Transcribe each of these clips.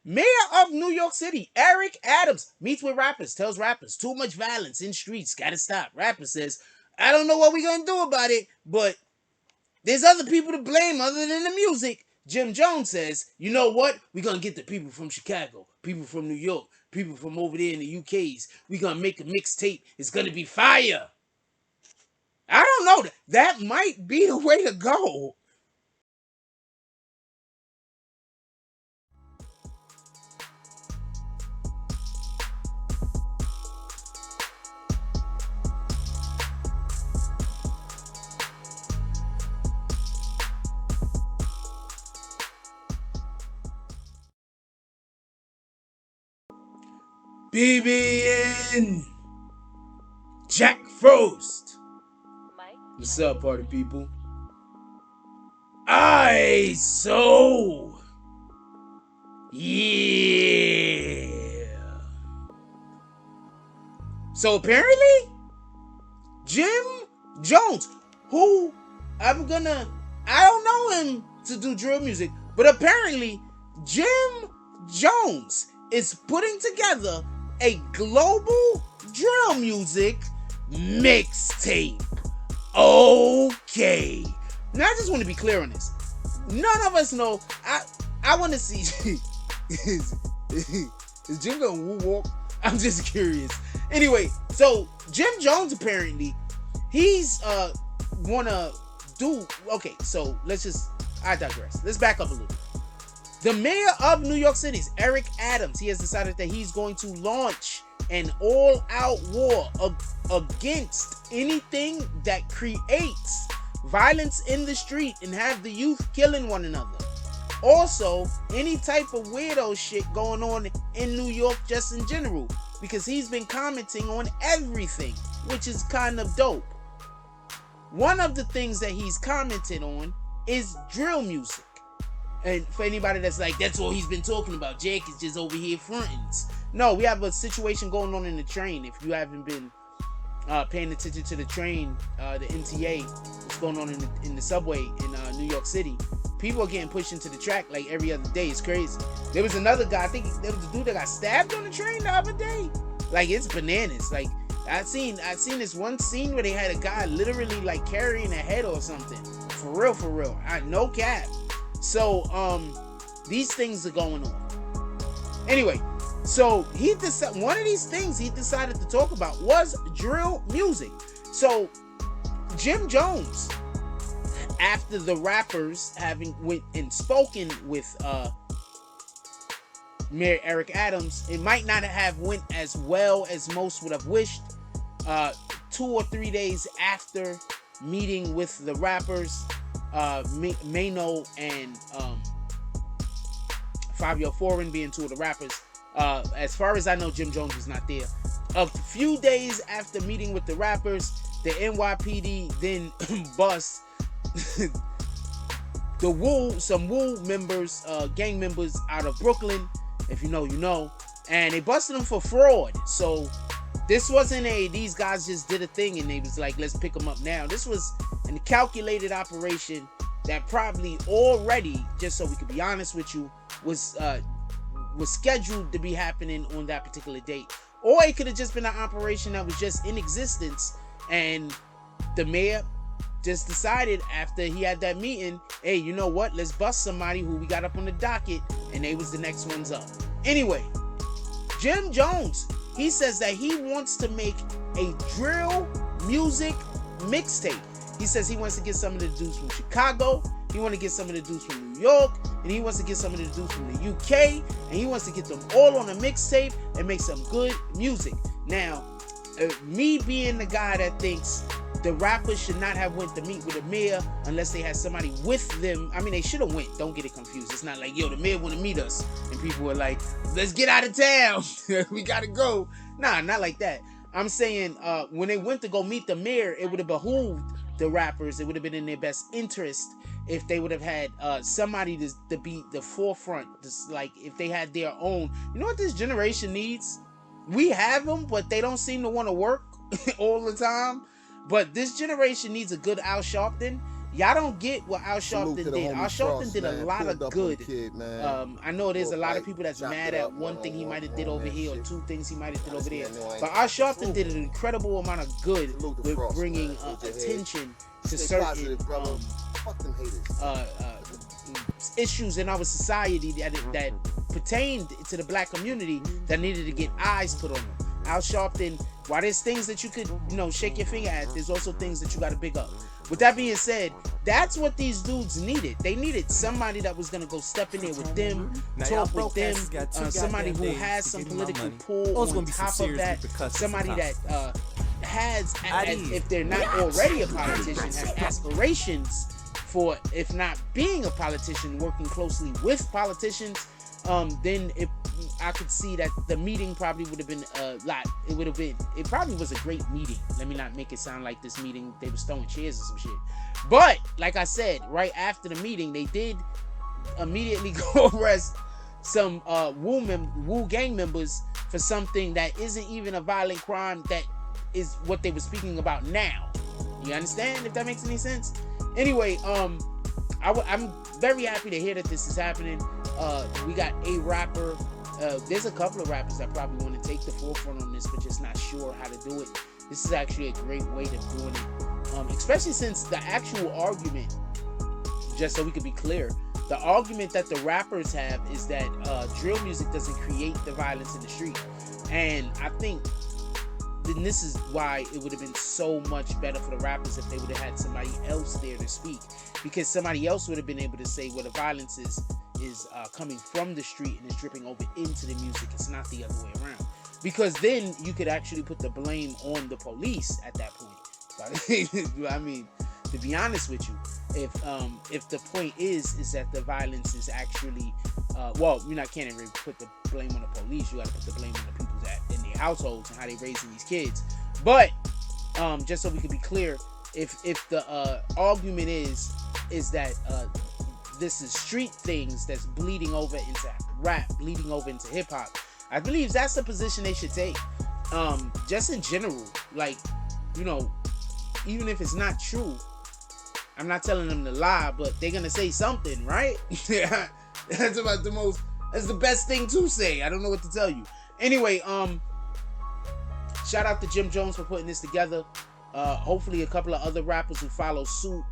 Mayor of New York City, Eric Adams, meets with rappers, tells rappers, too much violence in streets, gotta stop. Rapper says, I don't know what we're gonna do about it, but there's other people to blame other than the music. Jim Jones says, you know what? We're gonna get the people from Chicago, people from New York, people from over there in the UKs. We're gonna make a mixtape. It's gonna be fire. I don't know. That might be the way to go. BBN Jack Frost. What's up, party people? Yeah. So apparently, Jim Jones, who I don't know him to do drill music, but apparently Jim Jones is putting together a global drill music mixtape. Okay. Now I just want to be clear on this. None of us know. I want to see is Jim gonna woo walk? I'm just curious. Anyway, so Jim Jones apparently he's wanna do okay. So I digress. Let's back up a little. The mayor of New York City, Eric Adams, he has decided that he's going to launch an all-out war against anything that creates violence in the street and have the youth killing one another. Also, any type of weirdo shit going on in New York just in general, because he's been commenting on everything, which is kind of dope. One of the things that he's commented on is drill music. And for anybody that's like, that's all he's been talking about, Jake is just over here fronting. No, we have a situation going on in the train. If you haven't been paying attention to the train, the MTA, what's going on in the subway in New York City, people are getting pushed into the track like every other day. It's crazy. There was another guy, I think there was a dude that got stabbed on the train the other day. Like, it's bananas. Like, I seen this one scene where they had a guy literally like carrying a head or something. For real. No cap. So, these things are going on. Anyway, so one of these things he decided to talk about was drill music. So, Jim Jones, after the rappers having went and spoken with Mayor Eric Adams, it might not have went as well as most would have wished. 2 or 3 days after meeting with the rappers, Mano and Fabio Foreign being two of the rappers. As far as I know, Jim Jones was not there. A few days after meeting with the rappers, the NYPD then bust some Woo members, gang members out of Brooklyn. If you know, you know. And they busted them for fraud. So this wasn't these guys just did a thing and they was like, let's pick them up now. This was a calculated operation that probably already, just so we could be honest with you, was scheduled to be happening on that particular date. Or it could have just been an operation that was just in existence, and the mayor just decided after he had that meeting, hey, you know what, let's bust somebody who we got up on the docket, and they was the next ones up. Anyway, Jim Jones, he says that he wants to make a drill music mixtape. He says he wants to get some of the dudes from Chicago, he wants to get some of the dudes from New York, and he wants to get some of the dudes from the UK, and he wants to get them all on a mixtape and make some good music. Now, me being the guy that thinks the rappers should not have went to meet with the mayor unless they had somebody with them. I mean, they should have went. Don't get it confused. It's not like, yo, the mayor want to meet us. And people were like, let's get out of town. We got to go. Nah, not like that. I'm saying when they went to go meet the mayor, it would have behooved the rappers. It would have been in their best interest if they would have had somebody to be the forefront. Just like if they had their own. You know what this generation needs? We have them, but they don't seem to want to work all the time. But this generation needs a good Al Sharpton. y'all don't get what Al Salute to Sharpton the did. homie Al Sharpton Frost, did a man. lot Pulled of up good. on Kid, man. I know there's a lot of Fight, people that's chopped mad it at up, one thing he might have did on over that here, or shit. 2 things he might have did over there. Man, no, I ain't But got Al no Sharpton proof. did an incredible amount of good Salute to with Frost, bringing man. Salute to attention to Stay certain positive, brother. Fuck them haters. issues in our society that pertained to the black community that needed to get eyes put on them. Al Sharpton, while there's things that you could, shake your finger at, there's also things that you got to big up. With that being said, that's what these dudes needed. They needed somebody that was gonna go step in there with them, talk with them, somebody who has some political pull on top of that, somebody that has, if they're not already a politician, has aspirations for, if not being a politician, working closely with politicians. Then I could see that the meeting probably would have been a lot. It probably was a great meeting. Let me not make it sound like this meeting they were throwing chairs or some shit. But like I said, right after the meeting, they did immediately go arrest some Wu gang members for something that isn't even a violent crime. That is what they were speaking about now. You understand? If that makes any sense. Anyway, I'm very happy to hear that this is happening. We got a rapper. There's a couple of rappers that probably want to take the forefront on this, but just not sure how to do it. This is actually a great way of doing it, especially since the actual argument, just so we could be clear, the argument that the rappers have is that drill music doesn't create the violence in the street. And I think then this is why it would have been so much better for the rappers if they would have had somebody else there to speak, because somebody else would have been able to say, well, the violence is coming from the street and is dripping over into the music. It's not the other way around, because then you could actually put the blame on the police at that point. I mean, to be honest with you, if the point is that the violence is actually can't even put the blame on the police. You got to put the blame on the people that in their households and how they raising these kids. But just so we can be clear, if the argument is that this is street things that's bleeding over into rap, bleeding over into hip hop, I believe that's the position they should take. Just in general, like, even if it's not true, I'm not telling them to lie, but they're gonna say something, right? Yeah, that's the best thing to say. I don't know what to tell you. Anyway, shout out to Jim Jones for putting this together. Hopefully a couple of other rappers who follow suit.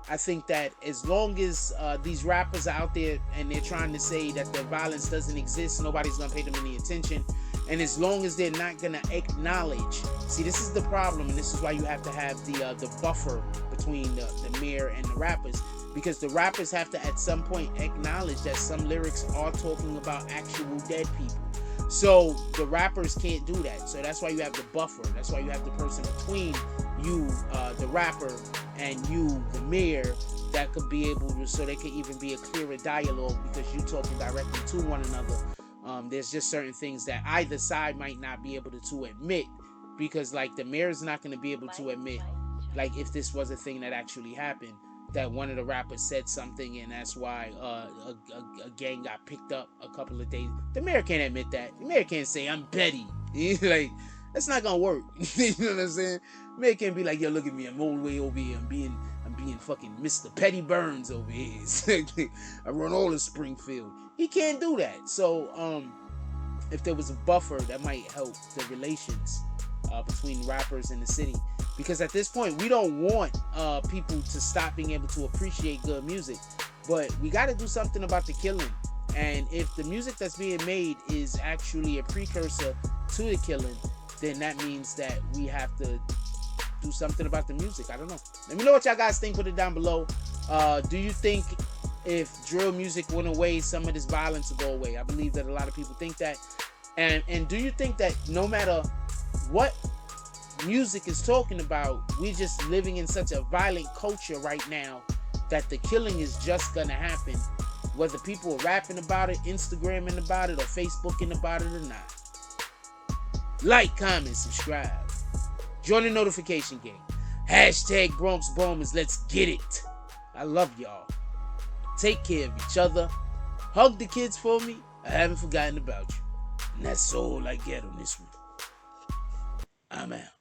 I think that as long as these rappers are out there and they're trying to say that the violence doesn't exist, nobody's gonna pay them any attention. And as long as they're not gonna acknowledge, see, this is the problem, and this is why you have to have the buffer between the mayor and the rappers, because the rappers have to at some point acknowledge that some lyrics are talking about actual dead people. So the rappers can't do that. So that's why you have the buffer. That's why you have the person between you, the rapper, and you, the mayor, that could be able to, so there could even be a clearer dialogue, because you talking directly to one another. There's just certain things that either side might not be able to admit, because like the mayor's not going to be able to admit, like if this was a thing that actually happened, that one of the rappers said something and that's why a gang got picked up a couple of days. The mayor can't admit that. The mayor can't say, I'm petty. Like, that's not gonna work. You know what I'm saying? The mayor can't be like, yo, look at me, I'm all the way over here, I'm being fucking Mr. Petty Burns over here. I run all of Springfield. He can't do that. So if there was a buffer, that might help the relations between rappers in the city. Because at this point, we don't want people to stop being able to appreciate good music, but we got to do something about the killing. And if the music that's being made is actually a precursor to the killing, then that means that we have to do something about the music. I don't know. Let me know what y'all guys think. Put it down below. Do you think if drill music went away, some of this violence would go away? I believe that a lot of people think that. And do you think that no matter what music is talking about, we're just living in such a violent culture right now that the killing is just gonna happen, whether people are rapping about it, Instagramming about it, or Facebooking about it or not? Like, comment, subscribe, join the notification gang. Hashtag Bronx Bombers. Let's get it. I love y'all. Take care of each other. Hug the kids for me. I haven't forgotten about you. And that's all I get on this one. I'm out.